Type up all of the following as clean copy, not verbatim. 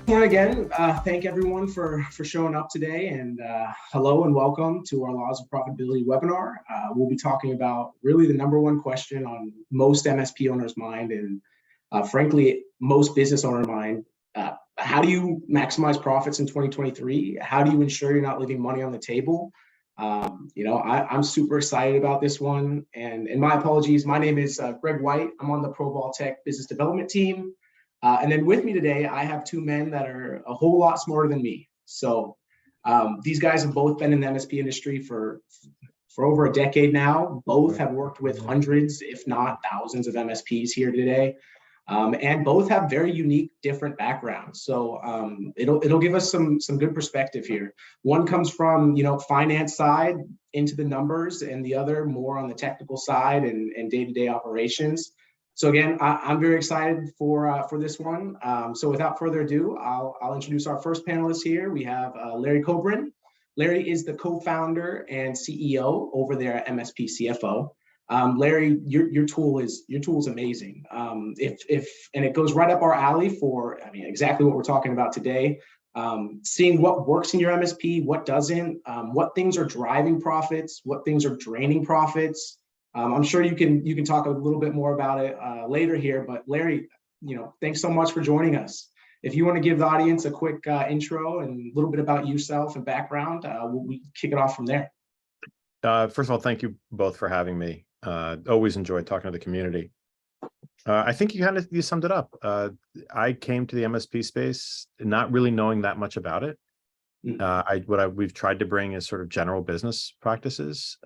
Want to again thank everyone for showing up today, and hello and welcome to our Laws of Profitability webinar. We'll be talking about really the number one question on most MSP owners' mind, and frankly, most business owner mind. How do you maximize profits in 2023? How do you ensure you're not leaving money on the table? I'm super excited about this one, and my apologies. My name is Greg White. I'm on the ProVal Tech business development team. And then with me today, I have two men that are a whole lot smarter than me. So these guys have both been in the MSP industry for over a decade now. Both have worked with hundreds, if not thousands of MSPs here today. And both have very unique, different backgrounds. So it'll give us some good perspective here. One comes from, finance side into the numbers, and the other more on the technical side and day-to-day operations. So again, I'm very excited for this one. So without further ado, I'll introduce our first panelist here. We have Larry Cobrin. Larry is the co-founder and CEO over there at MSP CFO. Larry, your tool is amazing. And it goes right up our alley for exactly what we're talking about today. Seeing what works in your MSP, what doesn't, what things are driving profits, what things are draining profits. I'm sure you can talk a little bit more about it later here, but Larry, thanks so much for joining us. If you want to give the audience a quick intro and a little bit about yourself and background, we kick it off from there. First of all, thank you both for having me. Always enjoyed talking to the community. I think you summed it up. I came to the MSP space not really knowing that much about it. We've tried to bring is sort of general business practices.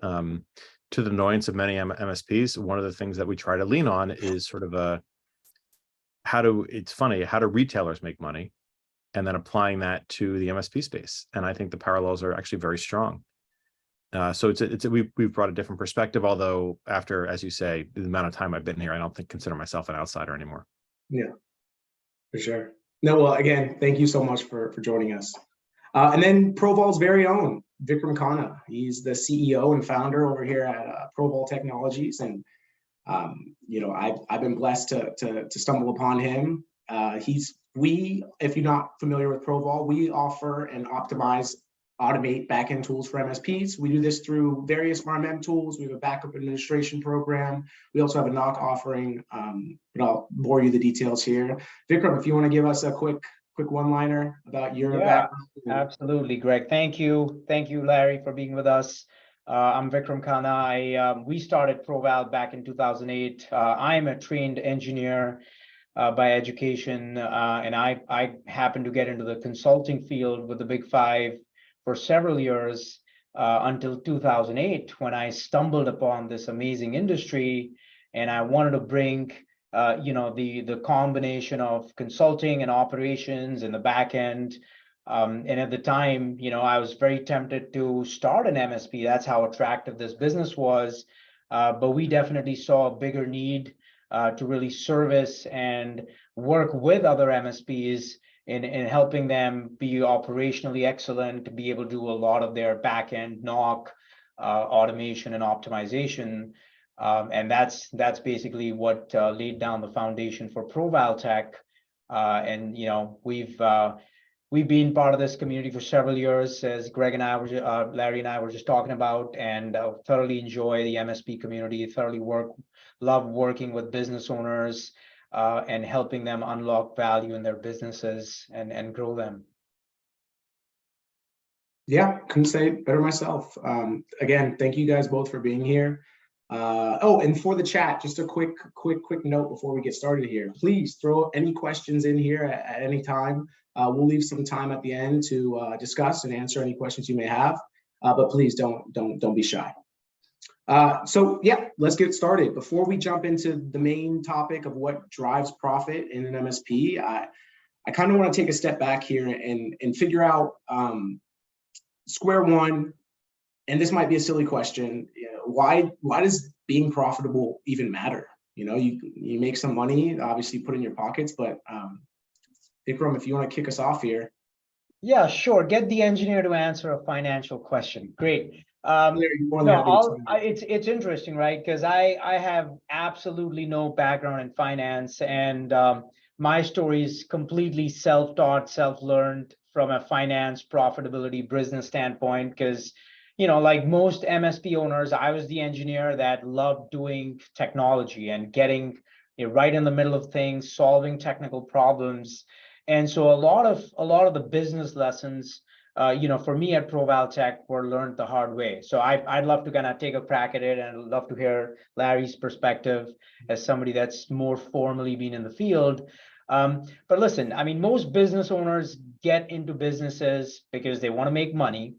To the annoyance of many MSPs, one of the things that we try to lean on is sort of how do retailers make money, and then applying that to the MSP space. And I think the parallels are actually very strong. So we've brought a different perspective, although after, as you say, the amount of time I've been here, I don't consider myself an outsider anymore. Yeah, for sure. No, well, again, thank you so much for joining us. And then ProVal's very own Vikram Khanna. He's the CEO and founder over here at ProVal Technologies, and I've been blessed to stumble upon him. If you're not familiar with ProVal, we offer and automate backend tools for MSPs. We do this through various RMM tools. We have a backup administration program. We also have a NOC offering, but I'll bore you the details here. Vikram, if you want to give us a quick one-liner about your background. Absolutely, Greg. Thank you, Larry, for being with us. I'm Vikram Khanna. We started ProVal back in 2008. I'm a trained engineer by education, and I happened to get into the consulting field with the Big Five for several years until 2008, when I stumbled upon this amazing industry, and I wanted to bring the combination of consulting and operations in the back end. And at the time, I was very tempted to start an MSP. That's how attractive this business was. But we definitely saw a bigger need to really service and work with other MSPs in helping them be operationally excellent, to be able to do a lot of their back end NOC automation and optimization. And that's basically what laid down the foundation for ProVal Tech. And we've been part of this community for several years, as Greg and Larry and I were just talking about, and thoroughly enjoy the MSP community. Love working with business owners and helping them unlock value in their businesses and grow them. Yeah, couldn't say it better myself. Again, thank you guys both for being here. And for the chat, just a quick note before we get started here. Please throw any questions in here at any time. We'll leave some time at the end to discuss and answer any questions you may have. But please don't be shy. So yeah, let's get started. Before we jump into the main topic of what drives profit in an MSP, I kind of want to take a step back here and figure out square one. And this might be a silly question. Why does being profitable even matter? You make some money, obviously put in your pockets, but Vikram, if you want to kick us off here. Yeah, sure. Get the engineer to answer a financial question. Great. It's interesting, right? Because I have absolutely no background in finance, and my story is completely self-taught, self-learned from a finance, profitability, business standpoint, because, like most MSP owners, I was the engineer that loved doing technology and getting right in the middle of things, solving technical problems. And so a lot of the business lessons, for me at ProVal Tech were learned the hard way. So I'd love to kind of take a crack at it, and I'd love to hear Larry's perspective as somebody that's more formally been in the field. But listen, I mean, most business owners get into businesses because they want to make money.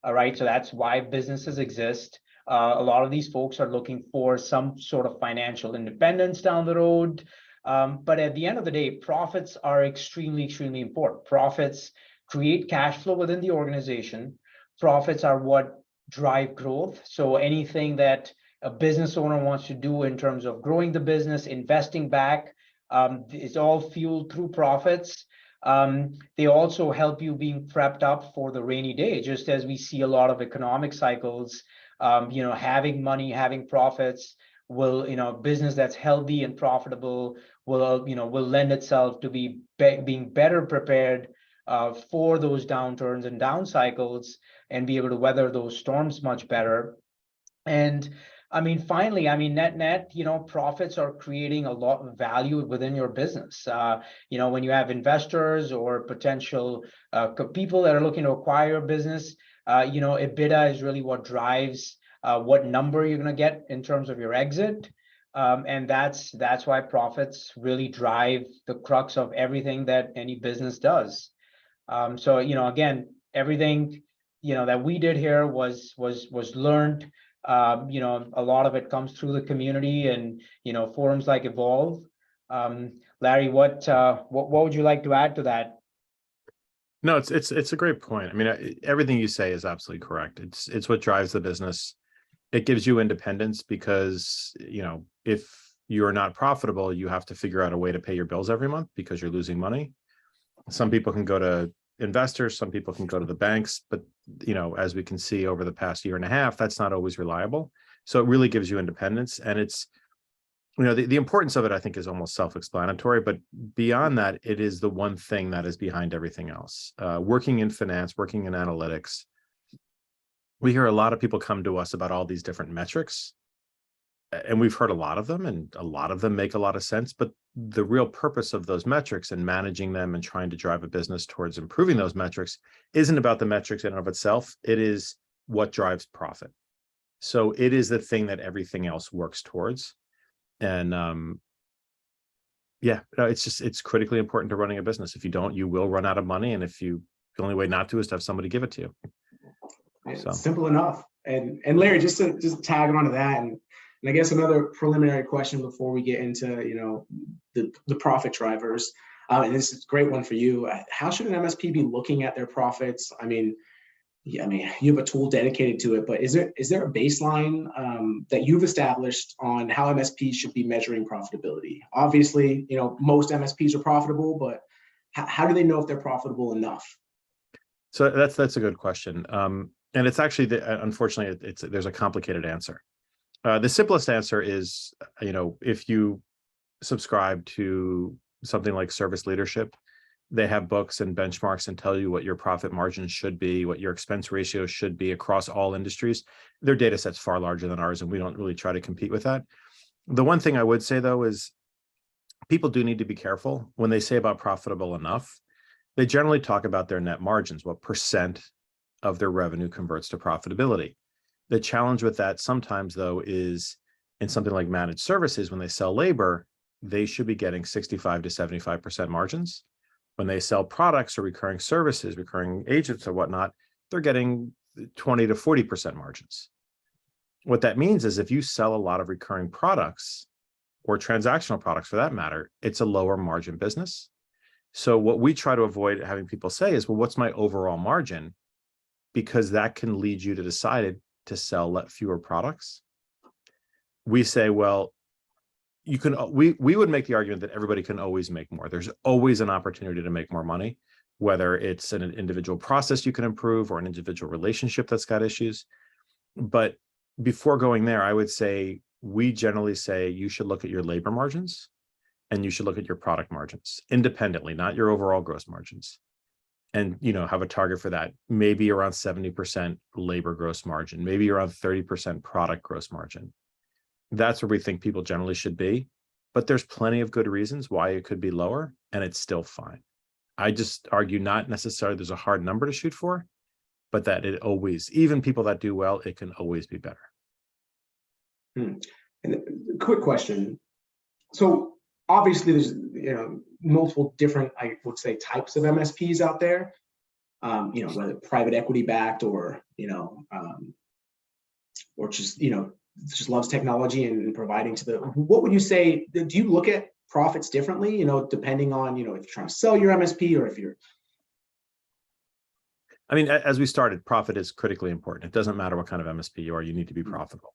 All right, so that's why businesses exist. A lot of these folks are looking for some sort of financial independence down the road. But at the end of the day, profits are extremely, extremely important. Profits create cash flow within the organization. Profits are what drive growth. So anything that a business owner wants to do in terms of growing the business, investing back, is all fueled through profits. They also help you being prepped up for the rainy day, just as we see a lot of economic cycles. Having money, having profits will, business that's healthy and profitable will lend itself to being better prepared for those downturns and down cycles, and be able to weather those storms much better. And I mean, finally, net, profits are creating a lot of value within your business. When you have investors or potential people that are looking to acquire your business, EBITDA is really what drives what number you're going to get in terms of your exit. And that's why profits really drive the crux of everything that any business does. So, again, everything, that we did here was learned. A lot of it comes through the community and, forums like Evolve. Larry, what would you like to add to that? No, it's a great point. I mean, everything you say is absolutely correct. It's what drives the business. It gives you independence because, if you're not profitable, you have to figure out a way to pay your bills every month because you're losing money. Some people can go to investors, some people can go to the banks, but as we can see over the past year and a half, that's not always reliable. So it really gives you independence, and it's, the importance of it, I think, is almost self-explanatory, but beyond that, it is the one thing that is behind everything else. Working in finance, working in analytics, we hear a lot of people come to us about all these different metrics, and we've heard a lot of them, and a lot of them make a lot of sense, but the real purpose of those metrics and managing them and trying to drive a business towards improving those metrics isn't about the metrics in and of itself. It is what drives profit. So it is the thing that everything else works towards. And it's critically important to running a business. If you don't, you will run out of money. And the only way not to is to have somebody give it to you. So simple enough. And Larry, just to tag on to that, and I guess another preliminary question before we get into the profit drivers, and this is a great one for you. How should an MSP be looking at their profits? I mean, you have a tool dedicated to it, but is there a baseline that you've established on how MSPs should be measuring profitability? Obviously, most MSPs are profitable, but how do they know if they're profitable enough? So that's a good question. And it's actually, unfortunately, there's a complicated answer. The simplest answer is, if you subscribe to something like Service Leadership, they have books and benchmarks and tell you what your profit margins should be, what your expense ratio should be across all industries. Their data set's far larger than ours, and we don't really try to compete with that. The one thing I would say, though, is people do need to be careful when they say about profitable enough. They generally talk about their net margins, what percent of their revenue converts to profitability. The challenge with that sometimes, though, is in something like managed services, when they sell labor, they should be getting 65 to 75% margins. When they sell products or recurring services, recurring agents or whatnot, they're getting 20 to 40% margins. What that means is if you sell a lot of recurring products or transactional products for that matter, it's a lower margin business. So what we try to avoid having people say is, well, what's my overall margin? Because that can lead you to decide to sell fewer products. We say, well, we would make the argument that everybody can always make more. There's always an opportunity to make more money, whether it's an individual process you can improve or an individual relationship that's got issues. But before going there, I would say we generally say you should look at your labor margins and you should look at your product margins independently, not your overall gross margins. And, have a target for that, maybe around 70% labor gross margin, maybe around 30% product gross margin. That's where we think people generally should be. But there's plenty of good reasons why it could be lower, and it's still fine. I just argue not necessarily there's a hard number to shoot for, but that it always, even people that do well, it can always be better. And a quick question. So obviously there's, multiple different, I would say, types of MSPs out there, whether private equity backed or, or just loves technology and providing to what would you say, do you look at profits differently, depending on, if you're trying to sell your MSP or if you're. I mean, as we started, profit is critically important. It doesn't matter what kind of MSP you are, you need to be profitable.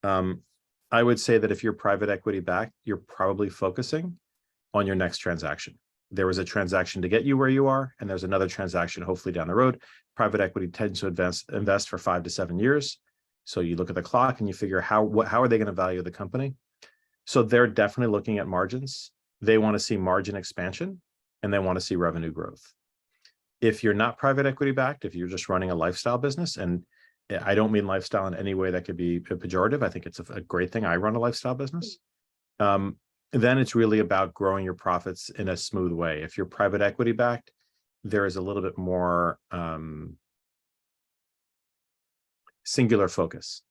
I would say that if you're private equity backed, you're probably focusing on your next transaction. There was a transaction to get you where you are, and there's another transaction hopefully down the road. Private equity tends to invest for 5 to 7 years. So you look at the clock and you figure how are they going to value the company? So they're definitely looking at margins. They want to see margin expansion and they want to see revenue growth. If you're not private equity backed, if you're just running a lifestyle business, and I don't mean lifestyle in any way that could be pejorative, I think it's a great thing. I run a lifestyle business. Then it's really about growing your profits in a smooth way. If you're private equity backed, there is a little bit more singular focus,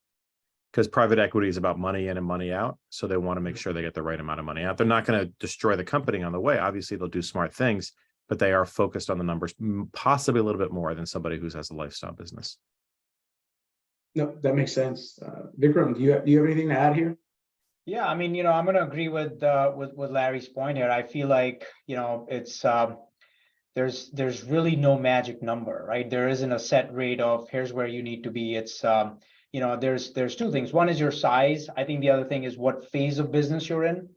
because private equity is about money in and money out. So they want to make sure they get the right amount of money out. They're not going to destroy the company on the way. Obviously, they'll do smart things, but they are focused on the numbers, possibly a little bit more than somebody who has a lifestyle business. No, that makes sense. Vikram, do you have anything to add here? Yeah, I mean, I'm going to agree with Larry's point here. I feel like, it's there's really no magic number, right? There isn't a set rate of here's where you need to be. It's there's two things. One is your size. I think the other thing is what phase of business you're in,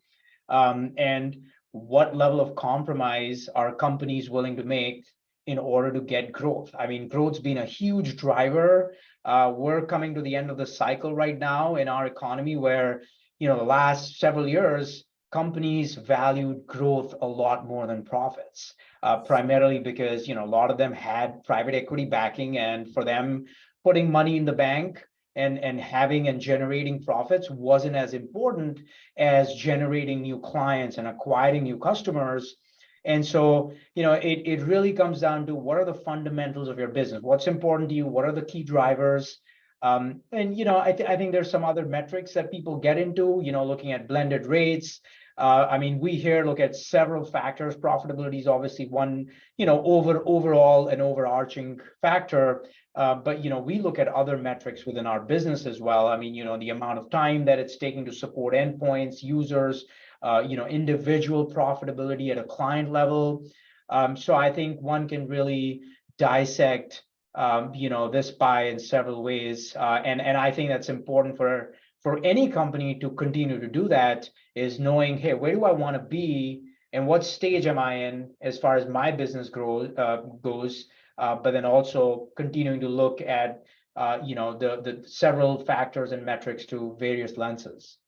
and what level of compromise are companies willing to make in order to get growth. I mean, growth's been a huge driver. We're coming to the end of the cycle right now in our economy where, the last several years, companies valued growth a lot more than profits, primarily because, a lot of them had private equity backing, and for them, putting money in the bank and having and generating profits wasn't as important as generating new clients and acquiring new customers. And so, it really comes down to what are the fundamentals of your business? What's important to you? What are the key drivers? And, I think there's some other metrics that people get into, looking at blended rates. I mean, we here look at several factors. Profitability is obviously one, overall an overarching factor. But, we look at other metrics within our business as well. I mean, the amount of time that it's taking to support endpoints, users, individual profitability at a client level. So I think one can really dissect, this pie in several ways. And I think that's important for any company to continue to do that, is knowing, hey, where do I want to be and what stage am I in as far as my business goes, but then also continuing to look at, the several factors and metrics through various lenses.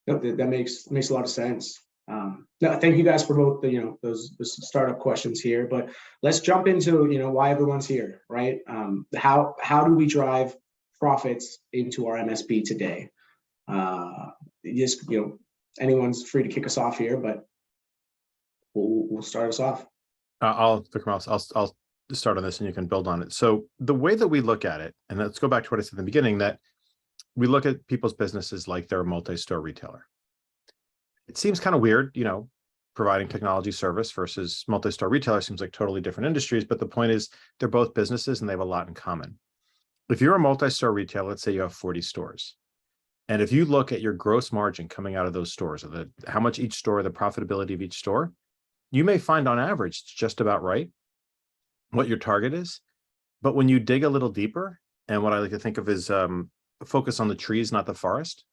That makes a lot of sense. No, thank you guys for both the those startup questions here, but let's jump into why everyone's here, right? How do we drive profits into our MSP today? Just anyone's free to kick us off here, but we'll start us off. I'll start on this and you can build on it. So the way that we look at it, and let's go back to what I said in the beginning, that we look at people's businesses like they're a multi-store retailer. It seems kind of weird, providing technology service versus multi-store retailer seems like totally different industries, but the point is they're both businesses and they have a lot in common. If you're a multi-store retailer, let's say you have 40 stores. And if you look at your gross margin coming out of those stores, or how much each store, the profitability of each store, you may find on average it's just about right what your target is. But when you dig a little deeper, and what I like to think of is focus on the trees, not the forest,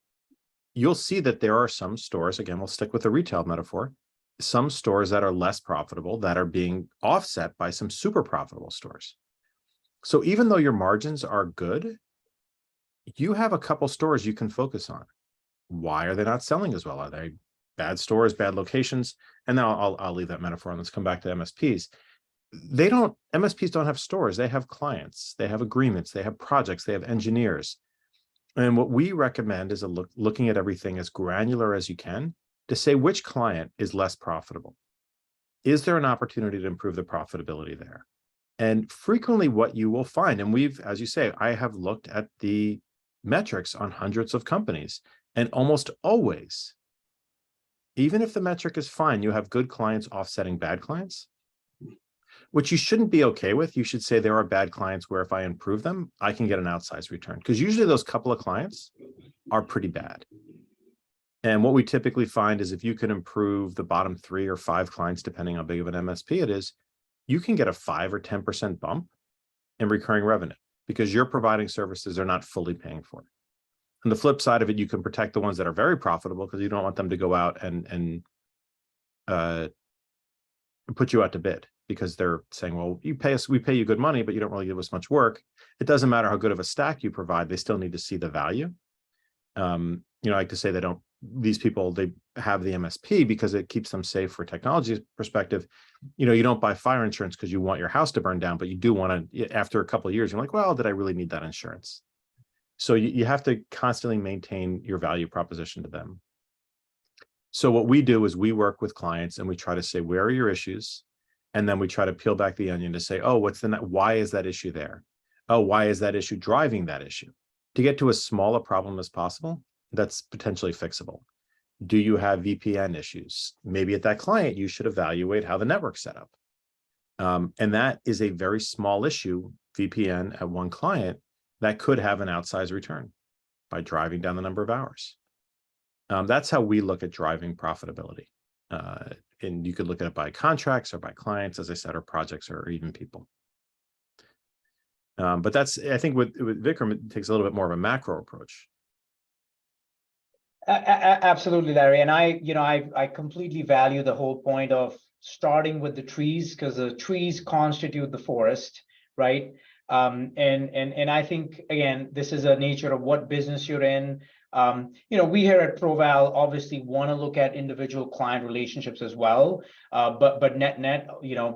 you'll see that there are some stores, again, we'll stick with the retail metaphor, some stores that are less profitable that are being offset by some super profitable stores. So even though your margins are good, you have a couple stores you can focus on. Why are they not selling as well? Are they bad stores, bad locations. And now I'll leave that metaphor and let's come back to MSPs. MSPs don't have stores. They have clients, they have agreements, they have projects, they have engineers. And what we recommend is looking at everything as granular as you can to say which client is less profitable. Is there an opportunity to improve the profitability there? And frequently what you will find, and as you say, I have looked at the metrics on hundreds of companies, and almost always, even if the metric is fine, you have good clients offsetting bad clients, which you shouldn't be okay with. You should say there are bad clients where if I improve them, I can get an outsized return, because usually those couple of clients are pretty bad. And what we typically find is if you can improve the bottom 3 or 5 clients, depending on how big of an MSP it is, you can get a 5 or 10% bump in recurring revenue because you're providing services they're not fully paying for. On the flip side of it, you can protect the ones that are very profitable because you don't want them to go out and put you out to bid because they're saying, well, we pay you good money, but you don't really give us much work. It doesn't matter how good of a stack you provide, they still need to see the value. I like to say these people, they have the MSP because it keeps them safe for technology perspective. You don't buy fire insurance because you want your house to burn down, but you do want to, after a couple of years, you're like, well, did I really need that insurance? So you have to constantly maintain your value proposition to them. So what we do is we work with clients and we try to say, where are your issues? And then we try to peel back the onion to say, oh, why is that issue there? Oh, why is that issue driving that issue? To get to as small a problem as possible that's potentially fixable. Do you have VPN issues? Maybe at that client, you should evaluate how the network's set up. And that is a very small issue, VPN at one client, that could have an outsized return by driving down the number of hours. That's how we look at driving profitability. And you could look at it by contracts or by clients, as I said, or projects or even people. But I think with Vikram, it takes a little bit more of a macro approach. Absolutely, Larry. And I completely value the whole point of starting with the trees, because the trees constitute the forest, right? And I think, again, this is a nature of what business you're in. We here at ProVal obviously want to look at individual client relationships as well. But net,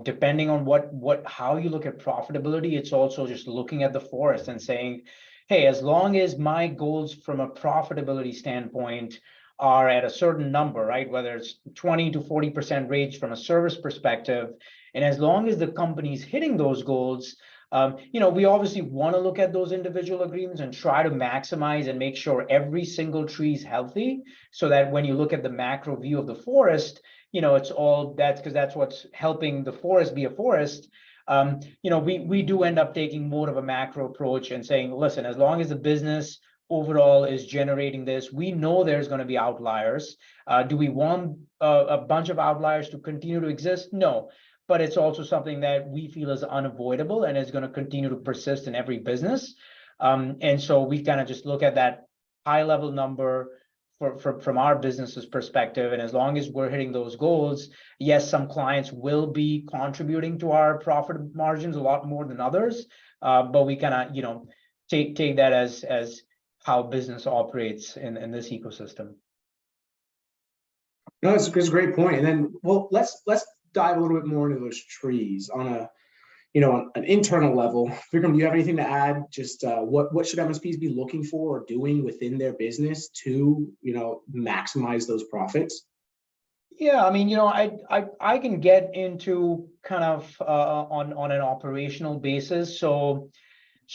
depending on how you look at profitability, it's also just looking at the forest and saying, hey, as long as my goals from a profitability standpoint are at a certain number, right? Whether it's 20 to 40% range from a service perspective, and as long as the company's hitting those goals, we obviously want to look at those individual agreements and try to maximize and make sure every single tree is healthy, so that when you look at the macro view of the forest, it's all because that's what's helping the forest be a forest. We do end up taking more of a macro approach and saying, listen, as long as the business overall is generating this, we know there's going to be outliers. Do we want a bunch of outliers to continue to exist? No. But it's also something that we feel is unavoidable and is going to continue to persist in every business. And so we kind of just look at that high level number from our business's perspective. And as long as we're hitting those goals, yes, some clients will be contributing to our profit margins a lot more than others. But we kind of, take that as how business operates in this ecosystem. No, it's a great point. And then, well, let's dive a little bit more into those trees on on an internal level. Vikram, do you have anything to add? Just what should MSPs be looking for or doing within their business to maximize those profits? Yeah, I mean, I can get into kind of on an operational basis. So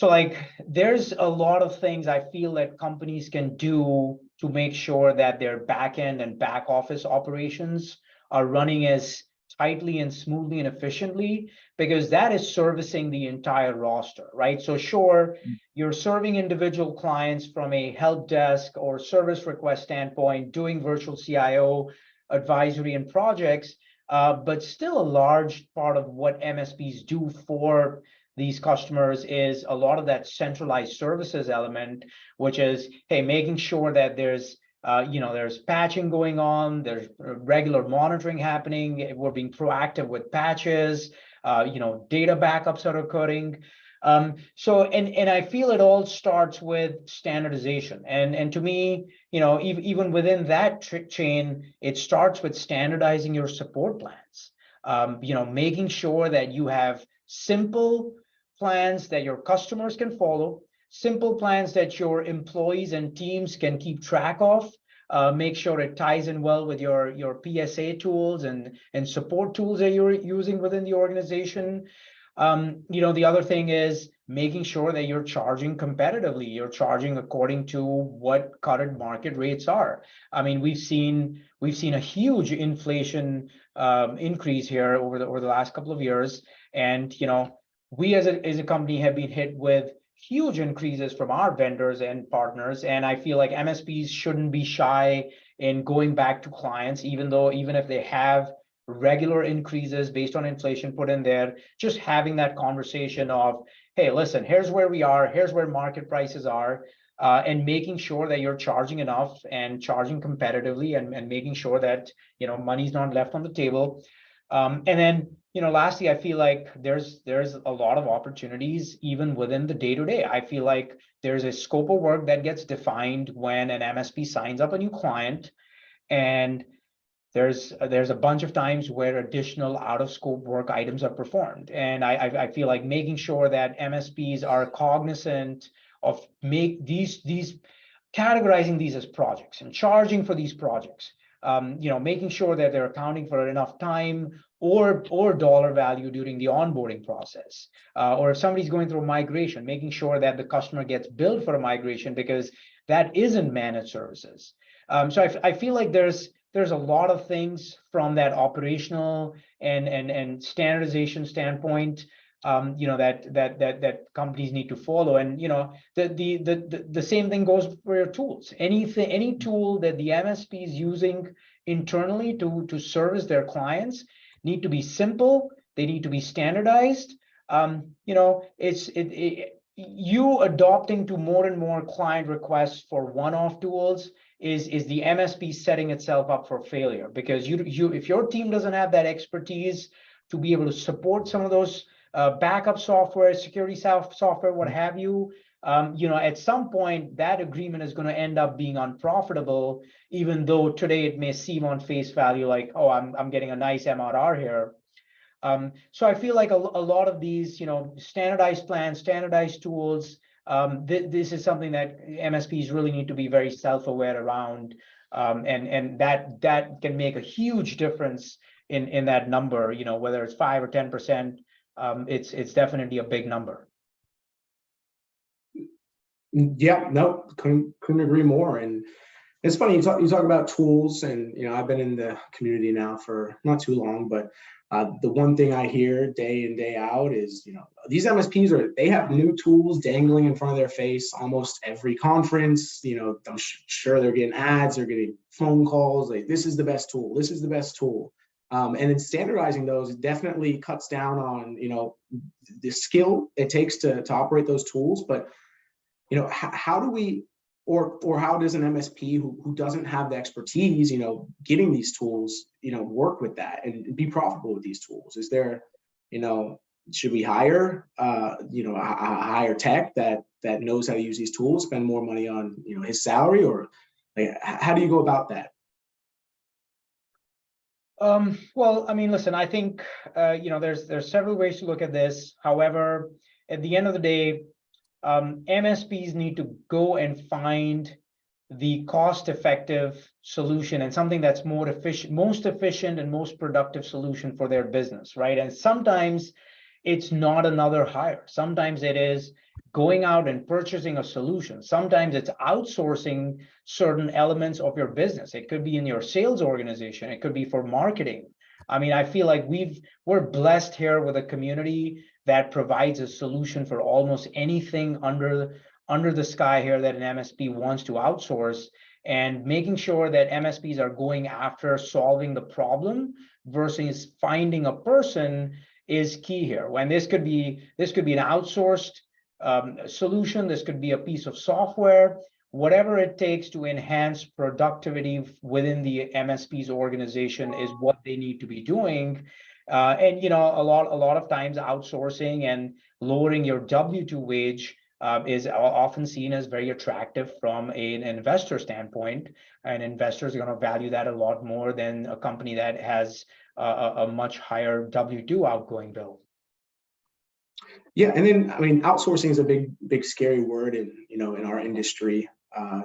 like there's a lot of things I feel that companies can do to make sure that their back end and back office operations are running as tightly and smoothly and efficiently, because that is servicing the entire roster, right? So sure, you're serving individual clients from a help desk or service request standpoint, doing virtual CIO advisory and projects, but still a large part of what MSPs do for these customers is a lot of that centralized services element, which is, hey, making sure that there's patching going on, there's regular monitoring happening, we're being proactive with patches, data backups are occurring. And I feel it all starts with standardization. And to me, even within that chain, it starts with standardizing your support plans. Making sure that you have simple plans that your customers can follow, simple plans that your employees and teams can keep track of. Make sure it ties in well with your PSA tools and support tools that you're using within the organization. The other thing is making sure that you're charging competitively. You're charging according to what current market rates are. I mean, we've seen a huge inflation increase here over the last couple of years, and we as a company have been hit with huge increases from our vendors and partners. And I feel like MSPs shouldn't be shy in going back to clients, even if they have regular increases based on inflation put in there, just having that conversation of, hey, listen, here's where we are, here's where market prices are, and making sure that you're charging enough and charging competitively, and making sure that money's not left on the table. And then lastly, I feel like there's a lot of opportunities even within the day-to-day. I feel like there's a scope of work that gets defined when an MSP signs up a new client, and there's a bunch of times where additional out-of-scope work items are performed. And I feel like making sure that MSPs are cognizant of categorizing these as projects and charging for these projects. Making sure that they're accounting for enough time or dollar value during the onboarding process. Or if somebody's going through a migration, making sure that the customer gets billed for a migration, because that isn't managed services. So I feel like there's a lot of things from that operational and standardization standpoint, that companies need to follow. And the same thing goes for your tools. Any tool that the MSP is using internally to service their clients need to be simple. They need to be standardized. You adopting to more and more client requests for one-off tools is the MSP setting itself up for failure, because if your team doesn't have that expertise to be able to support some of those backup software, security software, what have you, at some point that agreement is going to end up being unprofitable, even though today it may seem on face value like, oh, I'm getting a nice MRR here. So I feel like a lot of these, standardized plans, standardized tools, this is something that MSPs really need to be very self-aware around, and that can make a huge difference in that number. Whether it's 5 or 10%, it's definitely a big number. Yeah, no, couldn't agree more. And it's funny, you talk about tools, and I've been in the community now for not too long, but the one thing I hear day in, day out is, these MSPs they have new tools dangling in front of their face almost every conference. I'm sure they're getting ads, they're getting phone calls, like, this is the best tool, this is the best tool. And then standardizing those definitely cuts down on, the skill it takes to operate those tools. But, how do we, or how does an MSP who doesn't have the expertise, getting these tools, work with that and be profitable with these tools? Is there, should we hire, a higher tech that knows how to use these tools, spend more money on, his salary, or like, how do you go about that? Well, I mean, listen, I think, there's several ways to look at this. However, at the end of the day, MSPs need to go and find the cost-effective solution and something that's most efficient and most productive solution for their business, right? And sometimes it's not another hire. Sometimes it is going out and purchasing a solution. Sometimes it's outsourcing certain elements of your business. It could be in your sales organization. It could be for marketing. I mean, I feel like we're blessed here with a community that provides a solution for almost anything under the sky here that an MSP wants to outsource, and making sure that MSPs are going after solving the problem versus finding a person is key here. When this could be an outsourced solution, this could be a piece of software whatever it takes to enhance productivity within the MSP's organization is what they need to be doing. And a lot of times outsourcing and lowering your W-2 wage is often seen as very attractive from an investor standpoint, and investors are going to value that a lot more than a company that has a much higher W-2 outgoing bill. Yeah, and then I mean, outsourcing is a big scary word in in our industry,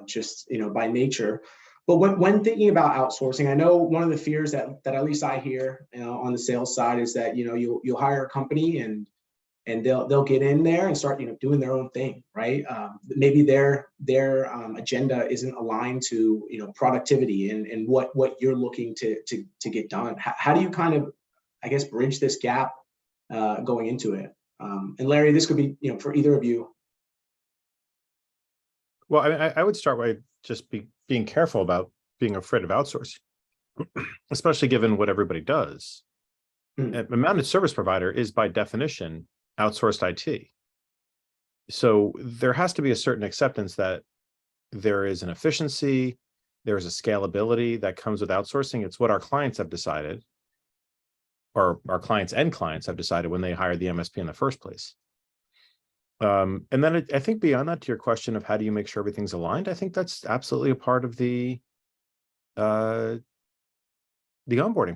just by nature. But when thinking about outsourcing, I know one of the fears that at least I hear on the sales side is that you'll hire a company and they'll get in there and start doing their own thing, right? Maybe their agenda isn't aligned to productivity and what you're looking to get done. How do you kind of, I guess, bridge this gap going into it? And Larry, this could be for either of you. Well, I mean, I would start by just being careful about being afraid of outsourcing, especially given what everybody does. A managed service provider is by definition outsourced IT. So there has to be a certain acceptance that there is an efficiency, there is a scalability that comes with outsourcing. It's what our clients have decided, or our clients' end clients have decided when they hired the MSP in the first place. And then I think beyond that, to your question of how do you make sure everything's aligned, I think that's absolutely a part of the onboarding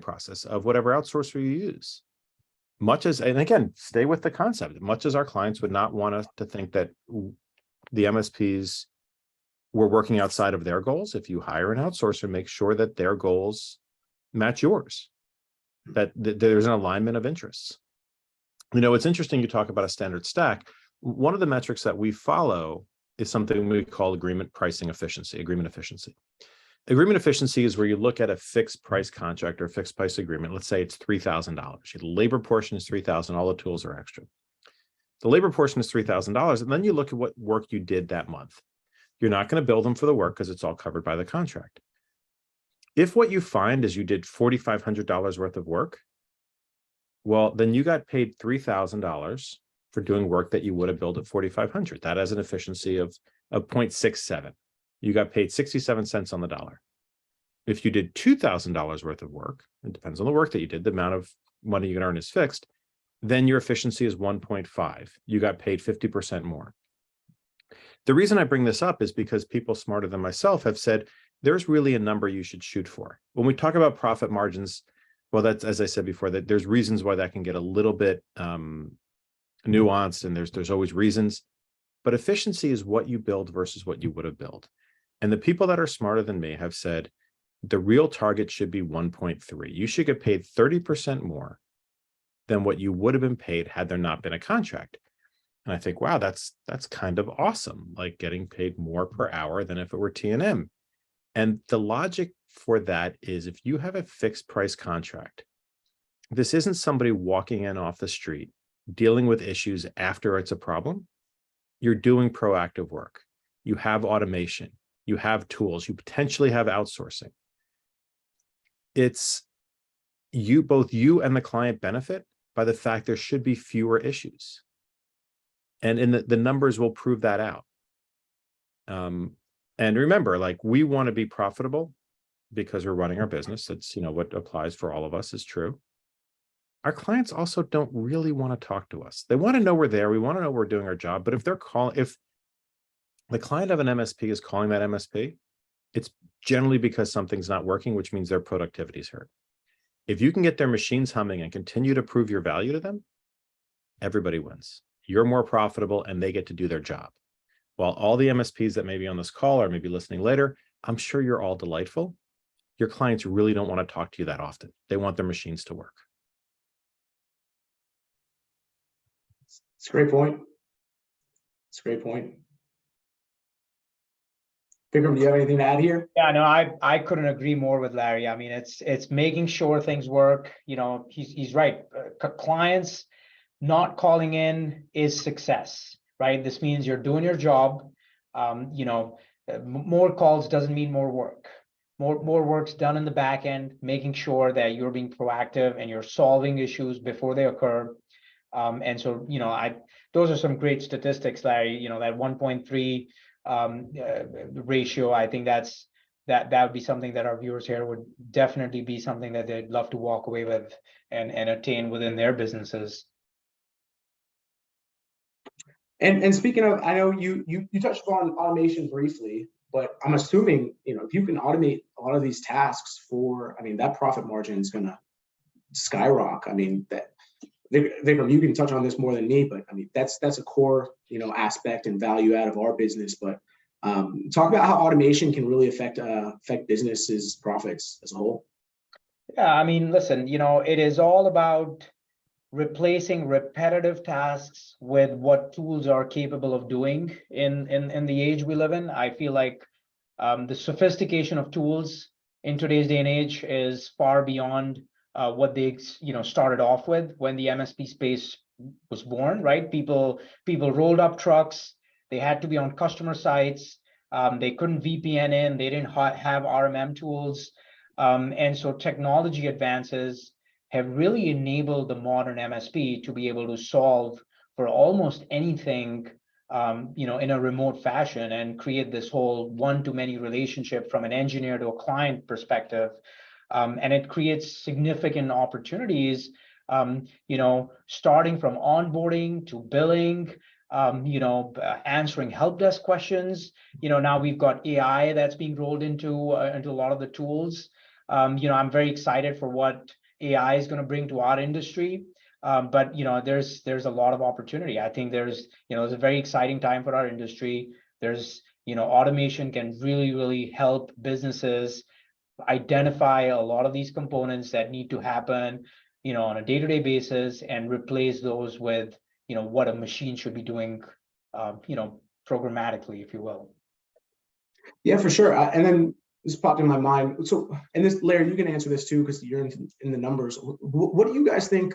process of whatever outsourcer you use. Much as, and again, stay with the concept, much as our clients would not want us to think that the MSPs were working outside of their goals, if you hire an outsourcer, make sure that their goals match yours, that there's an alignment of interests. It's interesting you talk about a standard stack. One of the metrics that we follow is something we call agreement efficiency. Agreement efficiency is where you look at a fixed price contract or fixed price agreement. Let's say it's $3,000. The labor portion is $3,000. All the tools are extra. The labor portion is $3,000. And then you look at what work you did that month. You're not going to bill them for the work because it's all covered by the contract. If what you find is you did $4,500 worth of work, well, then you got paid $3,000 for doing work that you would have billed at $4,500. That has an efficiency of 0.67. You got paid 67 cents on the dollar. If you did $2,000 worth of work, it depends on the work that you did, the amount of money you can earn is fixed, then your efficiency is 1.5. You got paid 50% more. The reason I bring this up is because people smarter than myself have said, there's really a number you should shoot for. When we talk about profit margins, well, that's, as I said before, that there's reasons why that can get a little bit nuanced, and there's always reasons, but efficiency is what you build versus what you would have built. And the people that are smarter than me have said the real target should be 1.3. You should get paid 30% more than what you would have been paid had there not been a contract. And I think, wow, that's kind of awesome, like getting paid more per hour than if it were T&M. And the logic for that is if you have a fixed price contract, this isn't somebody walking in off the street, dealing with issues after it's a problem. You're doing proactive work. You have automation. You have tools. You potentially have outsourcing. It's both you and the client benefit by the fact there should be fewer issues. And the numbers will prove that out. And remember, like, we want to be profitable because we're running our business. That's, what applies for all of us is true. Our clients also don't really want to talk to us. They want to know we're there. We want to know we're doing our job. But if the client of an MSP is calling that MSP, it's generally because something's not working, which means their productivity is hurt. If you can get their machines humming and continue to prove your value to them, everybody wins. You're more profitable and they get to do their job. While all the MSPs that may be on this call or maybe listening later, I'm sure you're all delightful. Your clients really don't want to talk to you that often. They want their machines to work. It's a great point. It's a great point. Vikram, do you have anything to add here? Yeah, no, I couldn't agree more with Larry. I mean, it's making sure things work. He's right. Clients not calling in is success, right? This means you're doing your job. More calls doesn't mean more work. More work's done in the back end, making sure that you're being proactive and you're solving issues before they occur. And so, those are some great statistics, Larry. That 1.3 ratio, I think that would be something that our viewers here would definitely be something that they'd love to walk away with and attain within their businesses. And speaking of, I know you touched upon automation briefly, but I'm assuming, if you can automate a lot of these tasks that profit margin is going to skyrocket. Vikram, you can touch on this more than me, but that's a core, aspect and value add of our business. But talk about how automation can really affect businesses' profits as a whole. Yeah, listen, it is all about replacing repetitive tasks with what tools are capable of doing in the age we live in. I feel like the sophistication of tools in today's day and age is far beyond what they started off with when the MSP space was born, right? People rolled up trucks, they had to be on customer sites, they couldn't VPN in, they didn't have RMM tools, and so technology advances have really enabled the modern MSP to be able to solve for almost anything, in a remote fashion, and create this whole one-to-many relationship from an engineer to a client perspective. And it creates significant opportunities, starting from onboarding to billing, answering help desk questions. Now we've got AI that's being rolled into a lot of the tools. I'm very excited for what AI is going to bring to our industry. But there's a lot of opportunity. I think it's a very exciting time for our industry. There's automation can really help businesses identify a lot of these components that need to happen on a day-to-day basis, and replace those with what a machine should be doing programmatically, if you will. Yeah, for sure. And then this popped in my mind. So, and this, Larry, you can answer this too, because you're in the numbers. What do you guys think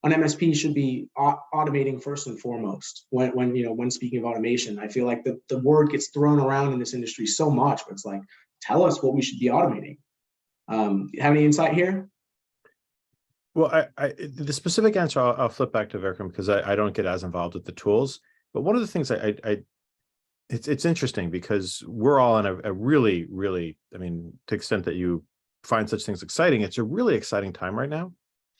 an MSP should be automating first and foremost when speaking of automation? I feel like the word gets thrown around in this industry so much, but it's like, tell us what we should be automating. Have any insight here? Well, the specific answer, I'll flip back to Vikram, because I don't get as involved with the tools. But one of the things it's interesting, because we're all in a really, to the extent that you find such things exciting, it's a really exciting time right now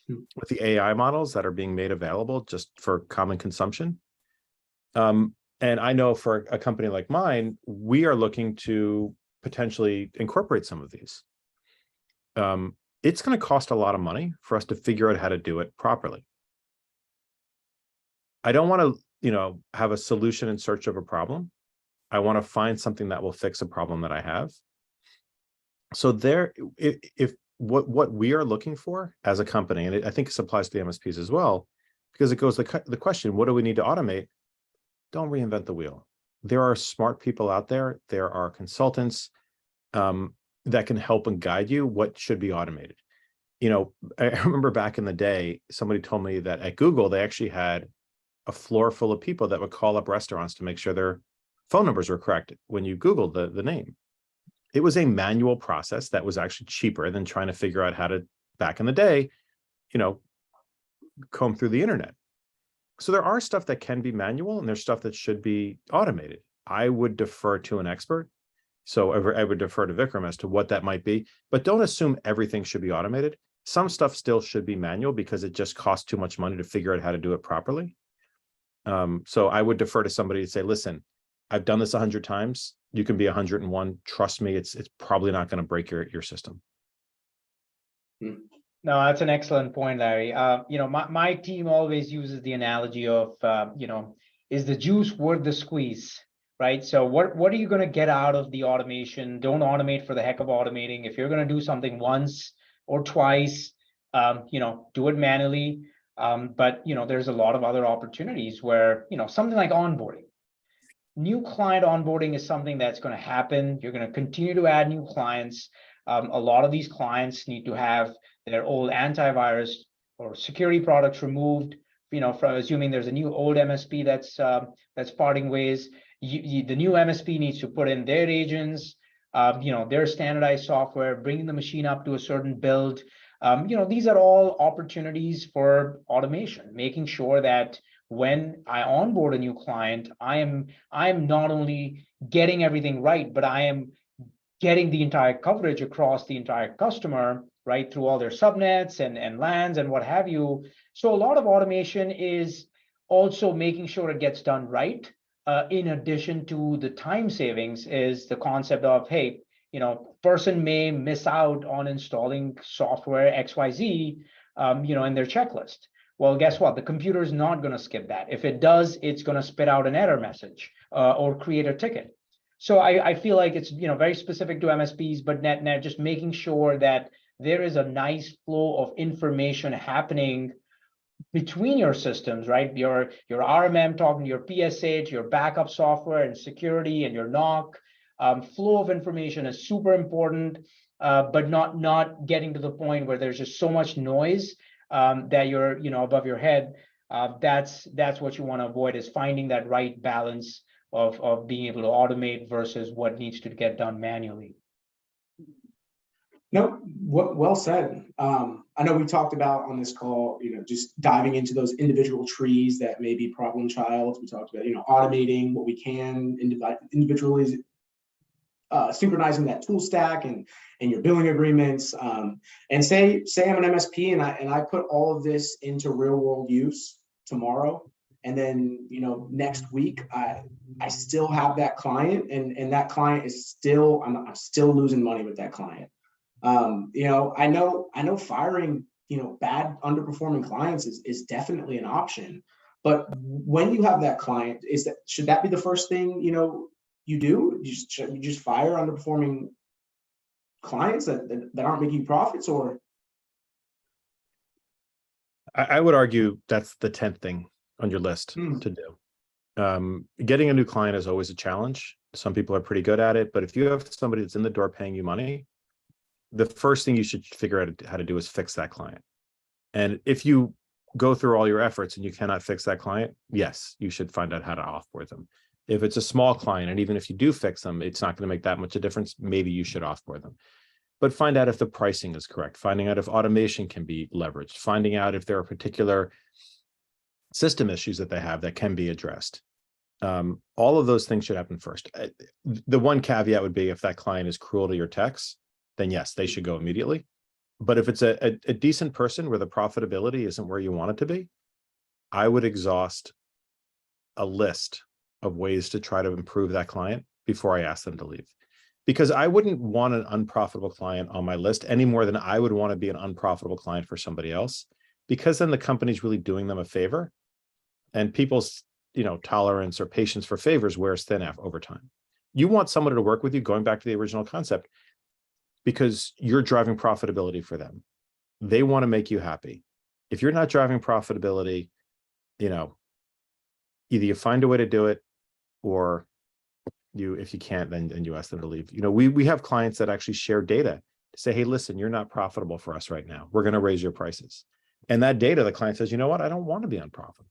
with the AI models that are being made available just for common consumption. And I know for a company like mine, we are looking to potentially incorporate some of these. It's going to cost a lot of money for us to figure out how to do it properly. I don't want to, have a solution in search of a problem. I want to find something that will fix a problem that I have. So if what we are looking for as a company, and I think this applies to the MSPs as well, because it goes the question, what do we need to automate? Don't reinvent the wheel. There are smart people out there. There are consultants that can help and guide you what should be automated. I remember back in the day, somebody told me that at Google, they actually had a floor full of people that would call up restaurants to make sure their phone numbers were correct when you Googled the name. It was a manual process that was actually cheaper than trying to figure out how to, back in the day, comb through the internet. So there are stuff that can be manual, and there's stuff that should be automated. I would defer to an expert. So I would defer to Vikram as to what that might be, but don't assume everything should be automated. Some stuff still should be manual because it just costs too much money to figure out how to do it properly. So I would defer to somebody to say, listen, I've done this 100 times. You can be 101. Trust me, it's probably not going to break your system. No, that's an excellent point, Larry. My team always uses the analogy of, is the juice worth the squeeze, right? So what are you going to get out of the automation? Don't automate for the heck of automating. If you're going to do something once or twice, do it manually. But there's a lot of other opportunities where, something like onboarding. New client onboarding is something that's going to happen. You're going to continue to add new clients. A lot of these clients need to have their old antivirus or security products removed. From assuming there's a new old MSP that's parting ways. The new MSP needs to put in their agents, their standardized software, bringing the machine up to a certain build. These are all opportunities for automation, making sure that when I onboard a new client, I am not only getting everything right, but I am getting the entire coverage across the entire customer, right, through all their subnets and LANs and what have you. So a lot of automation is also making sure it gets done right. In addition to the time savings is the concept of, hey, person may miss out on installing software XYZ, in their checklist. Well, guess what? The computer is not going to skip that. If it does, it's going to spit out an error message or create a ticket. So I feel like it's very specific to MSPs, but net just making sure that there is a nice flow of information happening between your systems, right? Your RMM talking to your PSH, your backup software and security and your NOC. Flow of information is super important, but not getting to the point where there's just so much noise that you're above your head. That's what you want to avoid, is finding that right balance of being able to automate versus what needs to get done manually. No, well said. I know we talked about on this call, just diving into those individual trees that may be problem childs. We talked about, automating what we can individually, synchronizing that tool stack and your billing agreements. And say I'm an MSP and I put all of this into real world use tomorrow. And then, next week, I still have that client and that client is still, I'm still losing money with that client. I know firing, bad underperforming clients is definitely an option, but when you have that client, should that be the first thing, you do? You just fire underperforming clients that aren't making profits? Or I would argue that's the 10th thing on your list to do. Getting a new client is always a challenge. Some people are pretty good at it, but if you have somebody that's in the door paying you money, the first thing you should figure out how to do is fix that client. And if you go through all your efforts and you cannot fix that client, yes, you should find out how to offboard them. If it's a small client, and even if you do fix them, it's not going to make that much a difference, maybe you should offboard them. But find out if the pricing is correct, finding out if automation can be leveraged, finding out if there are particular system issues that they have that can be addressed. All of those things should happen first. The one caveat would be if that client is cruel to your techs, then yes, they should go immediately. But if it's a decent person where the profitability isn't where you want it to be, I would exhaust a list of ways to try to improve that client before I ask them to leave. Because I wouldn't want an unprofitable client on my list any more than I would want to be an unprofitable client for somebody else, because then the company's really doing them a favor, and people's tolerance or patience for favors wears thin over time. You want someone to work with you, going back to the original concept, because you're driving profitability for them. They want to make you happy. If you're not driving profitability, either you find a way to do it, or if you can't, then you ask them to leave. We have clients that actually share data to say, hey, listen, you're not profitable for us right now. We're going to raise your prices. And that data, the client says, you know what? I don't want to be unprofitable.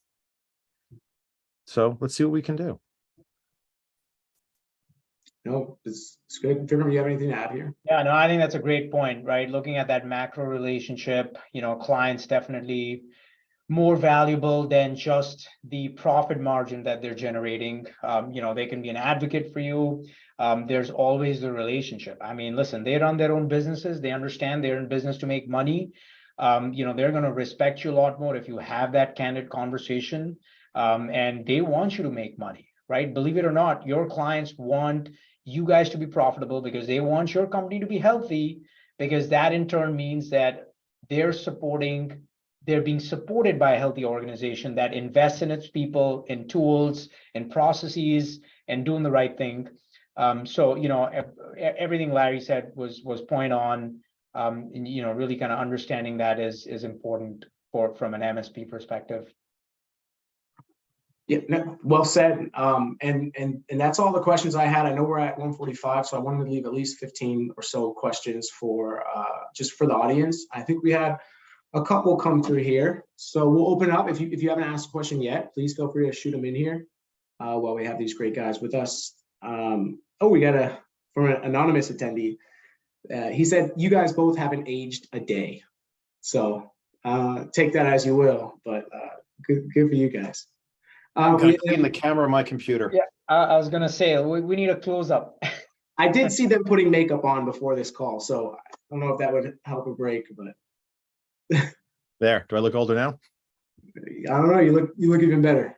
So let's see what we can do. No, it's good. Vikram, do you have anything to add here? Yeah, no, I think that's a great point, right? Looking at that macro relationship, clients definitely more valuable than just the profit margin that they're generating. They can be an advocate for you. There's always the relationship. I mean, listen, they run their own businesses. They understand they're in business to make money. They're going to respect you a lot more if you have that candid conversation. And they want you to make money, right? Believe it or not, your clients want you guys to be profitable because they want your company to be healthy, because that in turn means that they're being supported by a healthy organization that invests in its people, in tools, in processes, and doing the right thing. So everything Larry said was point on. Really kind of understanding that is important from an MSP perspective. Yeah, no, well said. And that's all the questions I had. I know we're at 1:45, so I wanted to leave at least 15 or so questions for just for the audience. I think we had a couple come through here, so we'll open up. If you haven't asked a question yet, please feel free to shoot them in here while we have these great guys with us. We got from an anonymous attendee. He said, "You guys both haven't aged a day," so take that as you will. But good for you guys. I'm going to clean the camera on my computer. Yeah, I was gonna say we need a close up. I did see them putting makeup on before this call, so I don't know if that would help a break, but There, do I look older now? I don't know. You look even better.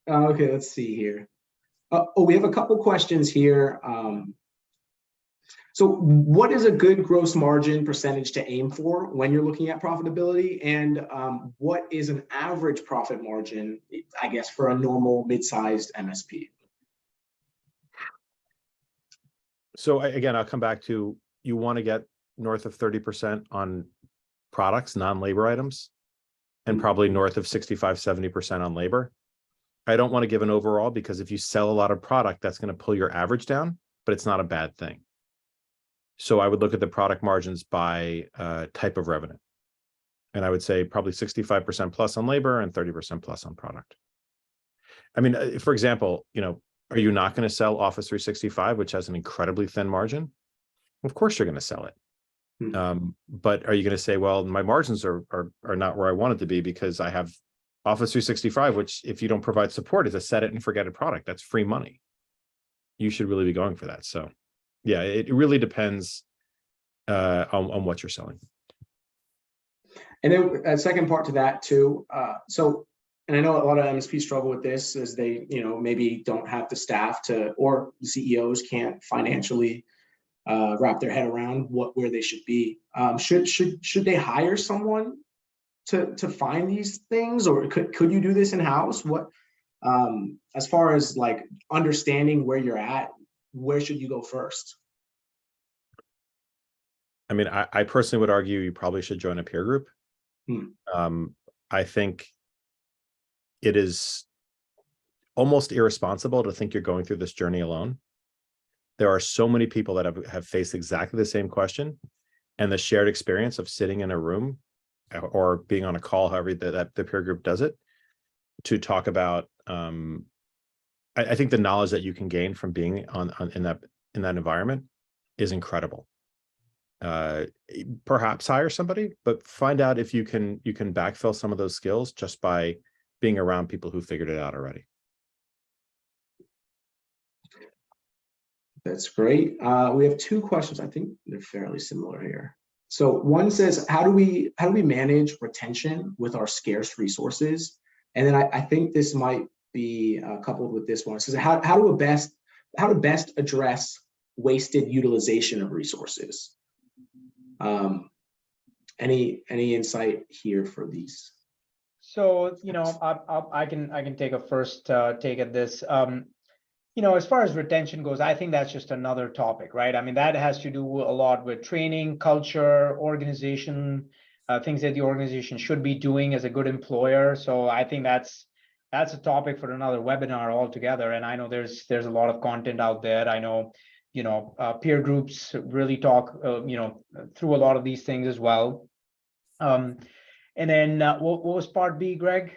Okay, let's see here. Oh, we have a couple questions here. So what is a good gross margin percentage to aim for when you're looking at profitability? And what is an average profit margin, I guess, for a normal mid-sized MSP? So again, I'll come back to, you want to get north of 30% on products, non-labor items, and probably north of 65, 70% on labor. I don't want to give an overall, because if you sell a lot of product, that's going to pull your average down, but it's not a bad thing. So I would look at the product margins by type of revenue. And I would say probably 65% plus on labor and 30% plus on product. I mean, for example, are you not going to sell Office 365, which has an incredibly thin margin? Of course you're going to sell it. But are you going to say, well, my margins are not where I want it to be because I have Office 365, which if you don't provide support is a set it and forget it product. That's free money. You should really be going for that. So yeah, it really depends on what you're selling. And then a second part to that too. And I know a lot of MSPs struggle with this, as they, maybe don't have the staff to, or the CEOs can't financially wrap their head around where they should be. Should they hire someone to find these things, or could you do this in house? What, as far as like understanding where you're at, where should you go first? I mean, I personally would argue you probably should join a peer group. I think it is almost irresponsible to think you're going through this journey alone. There are so many people that have faced exactly the same question, and the shared experience of sitting in a room or being on a call, however that the peer group does it, to talk about. I think the knowledge that you can gain from being in that environment is incredible. Perhaps hire somebody, but find out if you can backfill some of those skills just by being around people who figured it out already. That's great. We have two questions. I think they're fairly similar here. So one says, how do we manage retention with our scarce resources? And then I think this might be coupled with this one. It says, how to best address wasted utilization of resources? Any insight here for these? So, I can take a first take at this. As far as retention goes, I think that's just another topic, right? I mean, that has to do a lot with training, culture, organization, things that the organization should be doing as a good employer. So I think that's a topic for another webinar altogether. And I know there's a lot of content out there. I know, peer groups really talk, through a lot of these things as well. And then what was part B, Greg?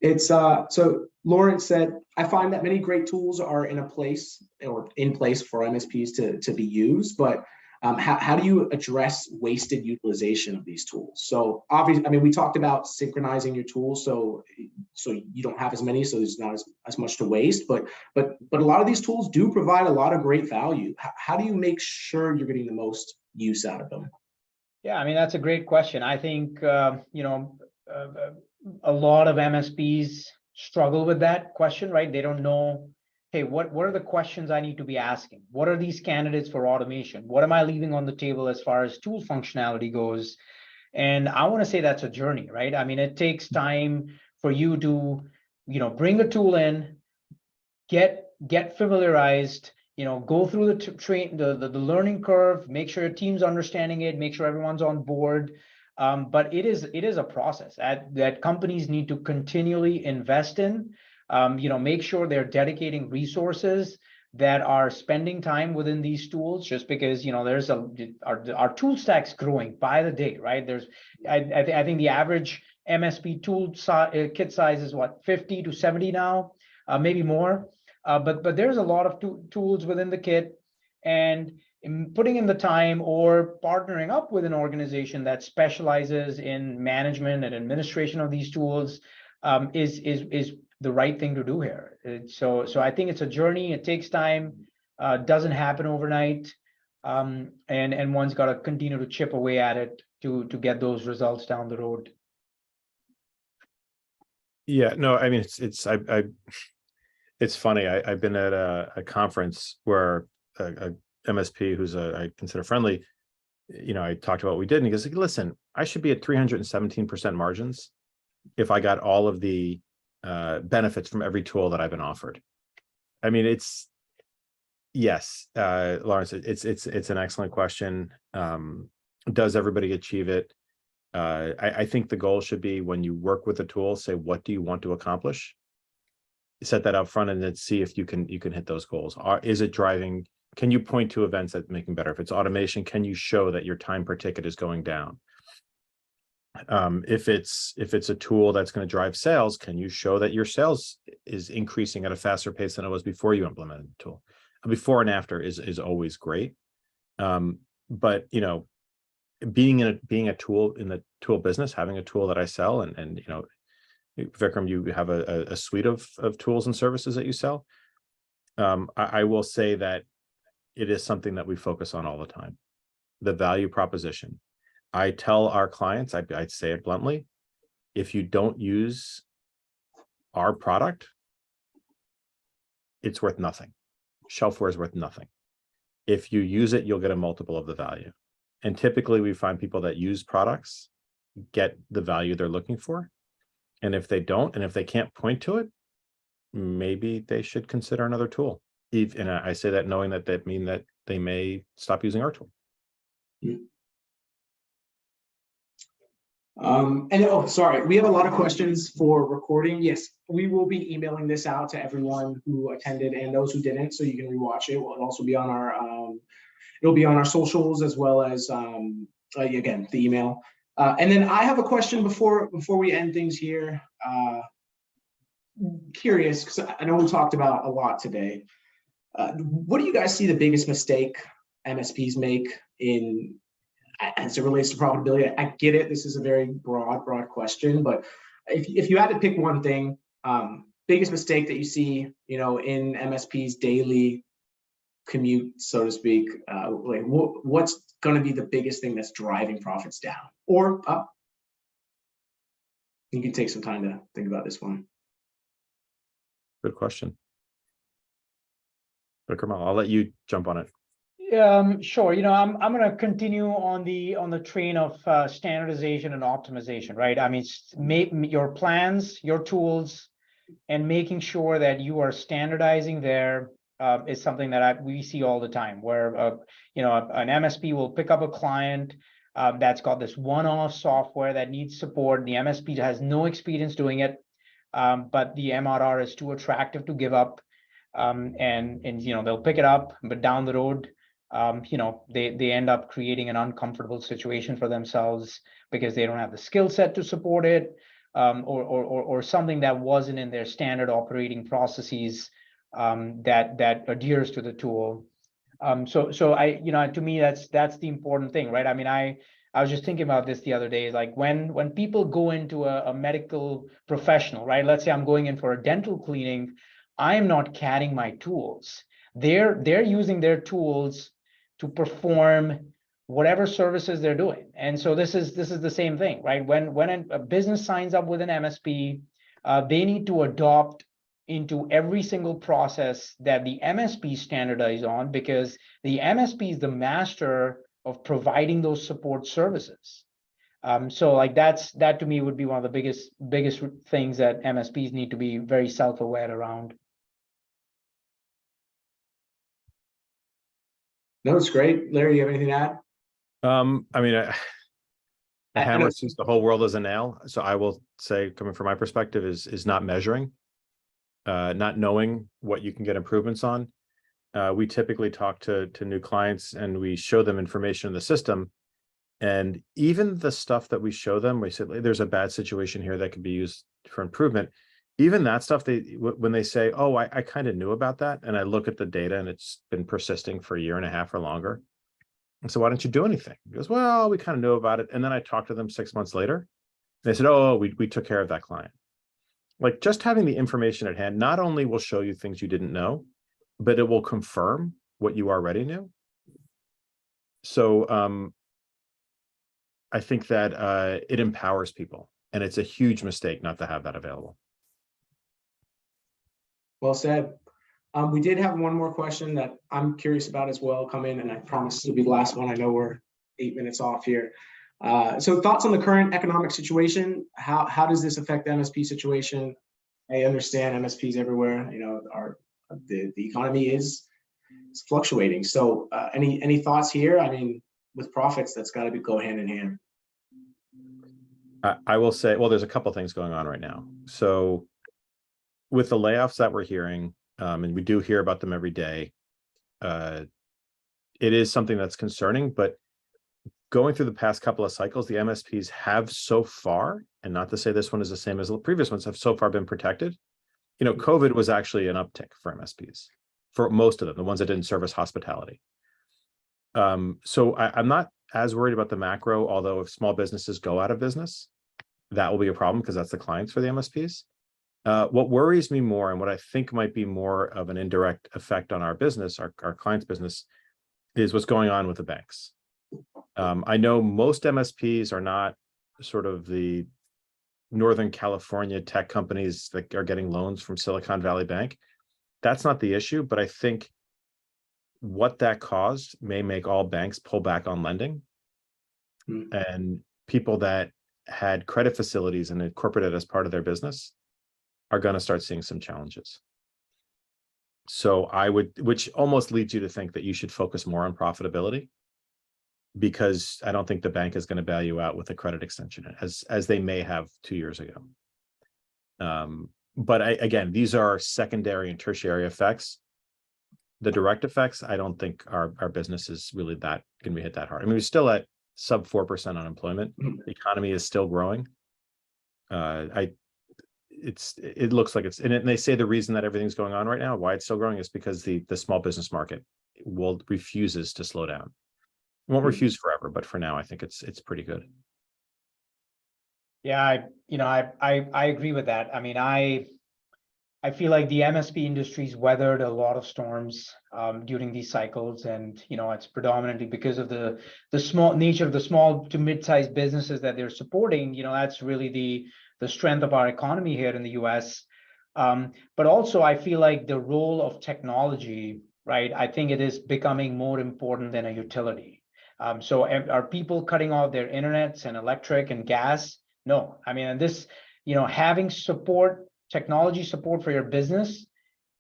It's so Lawrence said, I find that many great tools are in place for MSPs to be used, but how do you address wasted utilization of these tools? So obviously, I mean, we talked about synchronizing your tools so you don't have as many, so there's not as much to waste, but a lot of these tools do provide a lot of great value. How do you make sure you're getting the most use out of them? Yeah, I mean, that's a great question. I think, a lot of MSPs struggle with that question, right? They don't know, hey, what are the questions I need to be asking? What are these candidates for automation? What am I leaving on the table as far as tool functionality goes? And I want to say that's a journey, right? I mean, it takes time for you to, bring a tool in, get familiarized, go through the learning curve, make sure your team's understanding it, make sure everyone's on board. But it is a process that companies need to continually invest in. Make sure they're dedicating resources that are spending time within these tools, just because there's our tool stack's growing by the day, right? I think the average MSP tool kit size is what, 50 to 70 now, maybe more. But there's a lot of tools within the kit, and putting in the time or partnering up with an organization that specializes in management and administration of these tools, is the right thing to do here. So I think it's a journey. It takes time. Doesn't happen overnight. And one's got to continue to chip away at it to get those results down the road. Yeah, no, I mean, it's funny. I've been at a conference where a MSP who's I consider friendly, I talked about what we did, and he goes, listen, I should be at 317% margins if I got all of the benefits from every tool that I've been offered. I mean, yes, Lawrence, it's an excellent question. Does everybody achieve it? I think the goal should be, when you work with a tool, say, what do you want to accomplish? Set that up front and then see if you can hit those goals. Is it driving? Can you point to events that make them better? If it's automation, can you show that your time per ticket is going down? If it's a tool that's going to drive sales, can you show that your sales is increasing at a faster pace than it was before you implemented the tool? Before and after is always great. But being a tool in the tool business, having a tool that I sell, and Vikram, you have a suite of tools and services that you sell. I will say that it is something that we focus on all the time. The value proposition. I tell our clients, I'd say it bluntly, if you don't use our product, it's worth nothing. Shelfware is worth nothing. If you use it, you'll get a multiple of the value. And typically we find people that use products get the value they're looking for. And if they don't, and if they can't point to it, maybe they should consider another tool. And I say that knowing that mean that they may stop using our tool. Sorry, we have a lot of questions for recording. Yes, we will be emailing this out to everyone who attended and those who didn't, so you can rewatch it. It'll also be on our it'll be on our socials, as well as again, the email. And then I have a question before we end things here. Curious, because I know we talked about a lot today. What do you guys see the biggest mistake MSPs make as it relates to profitability? I get it. This is a very broad question, but if you had to pick one thing, biggest mistake that you see, in MSP's daily commute, so to speak, what's going to be the biggest thing that's driving profits down or up? You can take some time to think about this one. Good question. Vikram, I'll let you jump on it. Sure. I'm going to continue on the train of standardization and optimization, right? I mean, make your plans, your tools, and making sure that you are standardizing there is something that we see all the time, where an MSP will pick up a client that's got this one-off software that needs support. The MSP has no experience doing it, but the MRR is too attractive to give up, and they'll pick it up, but down the road, they end up creating an uncomfortable situation for themselves because they don't have the skill set to support it, or something that wasn't in their standard operating processes that adheres to the tool. So to me, that's the important thing, right? I mean, I was just thinking about this the other day, like when people go into a medical professional, right? Let's say I'm going in for a dental cleaning, I'm not carrying my tools. They're using their tools to perform whatever services they're doing. And so this is the same thing, right? When a business signs up with an MSP, they need to adopt into every single process that the MSP standardize on, because the MSP is the master of providing those support services. So like that to me would be one of the biggest things that MSPs need to be very self-aware around. No, it's great. Larry, you have anything to add? I mean, a hammer sees the whole world as a nail. So I will say, coming from my perspective, is not measuring, not knowing what you can get improvements on. We typically talk to new clients and we show them information in the system. And even the stuff that we show them, we said, there's a bad situation here that could be used for improvement. Even that stuff, when they say, oh, I kind of knew about that, and I look at the data and it's been persisting for a year and a half or longer. And so why don't you do anything? He goes, well, we kind of knew about it. And then I talked to them 6 months later. They said, oh, we took care of that client. Like just having the information at hand not only will show you things you didn't know, but it will confirm what you already knew. So I think that it empowers people, and it's a huge mistake not to have that available. Well said. We did have one more question that I'm curious about as well come in, and I promise this will be the last one. I know we're 8 minutes off here. So thoughts on the current economic situation? How does this affect the MSP situation? I understand MSPs everywhere, you know, the economy is fluctuating. So any thoughts here? I mean, with profits, that's got to go hand in hand. I will say, well, there's a couple things going on right now. So with the layoffs that we're hearing, and we do hear about them every day, it is something that's concerning, but going through the past couple of cycles, the MSPs have so far, and not to say this one is the same as the previous ones, have so far been protected. You know, COVID was actually an uptick for MSPs, for most of them, the ones that didn't service hospitality. So I'm not as worried about the macro, although if small businesses go out of business, that will be a problem because that's the clients for the MSPs. What worries me more, and what I think might be more of an indirect effect on our business, our clients' business, is what's going on with the banks. I know most MSPs are not sort of the Northern California tech companies that are getting loans from Silicon Valley Bank. That's not the issue, but I think what that caused may make all banks pull back on lending. And people that had credit facilities and incorporated as part of their business are going to start seeing some challenges. So which almost leads you to think that you should focus more on profitability, because I don't think the bank is going to bail you out with a credit extension as they may have 2 years ago. But again, these are secondary and tertiary effects. The direct effects, I don't think our business is really that going to be hit that hard. I mean, we're still at sub 4% unemployment. The economy is still growing. It looks like it's, and they say the reason that everything's going on right now, why it's still growing, is because the small business market refuses to slow down. It won't refuse forever, but for now, I think it's pretty good. Yeah, I agree with that. I mean, I feel like the MSP industry's weathered a lot of storms during these cycles, and it's predominantly because of the small nature of the small to mid-sized businesses that they're supporting. That's really the strength of our economy here in the US. But also, I feel like the role of technology, right? I think it is becoming more important than a utility. So are people cutting off their internets and electric and gas? No. I mean, and this, having technology support for your business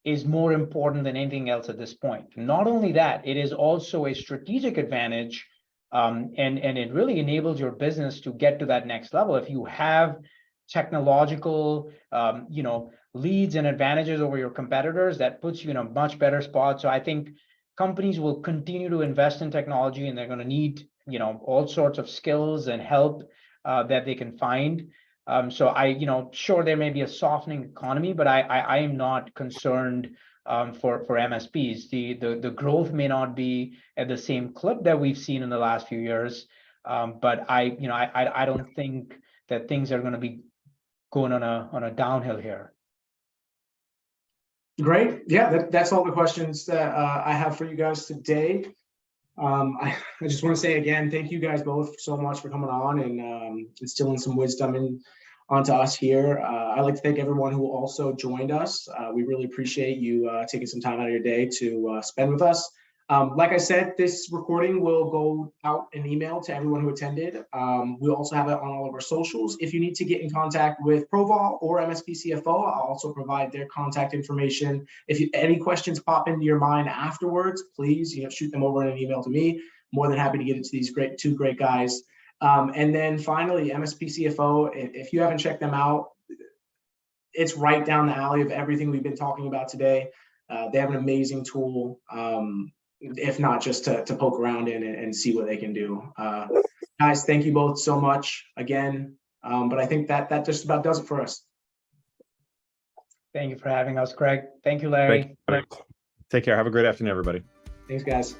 is more important than anything else at this point. Not only that, it is also a strategic advantage, and it really enables your business to get to that next level. If you have technological, leads and advantages over your competitors, that puts you in a much better spot. So I think companies will continue to invest in technology, and they're going to need, all sorts of skills and help that they can find. So sure, there may be a softening economy, but I am not concerned for MSPs. The growth may not be at the same clip that we've seen in the last few years, but I don't think that things are going to be going on a downhill here. Great. Yeah, that's all the questions that I have for you guys today. I just want to say again, thank you guys both so much for coming on and instilling some wisdom onto us here. I'd like to thank everyone who also joined us. We really appreciate you taking some time out of your day to spend with us. Like I said, this recording will go out an email to everyone who attended. We'll also have it on all of our socials. If you need to get in contact with ProVal or MSP CFO, I'll also provide their contact information. If any questions pop into your mind afterwards, please shoot them over in an email to me. More than happy to get it to these two great guys. And then finally, MSP CFO, if you haven't checked them out, it's right down the alley of everything we've been talking about today. They have an amazing tool. If not just to poke around in and see what they can do. Guys, thank you both so much again. But I think that just about does it for us. Thank you for having us, Craig. Thank you, Larry. Take care. Have a great afternoon, everybody. Thanks, guys.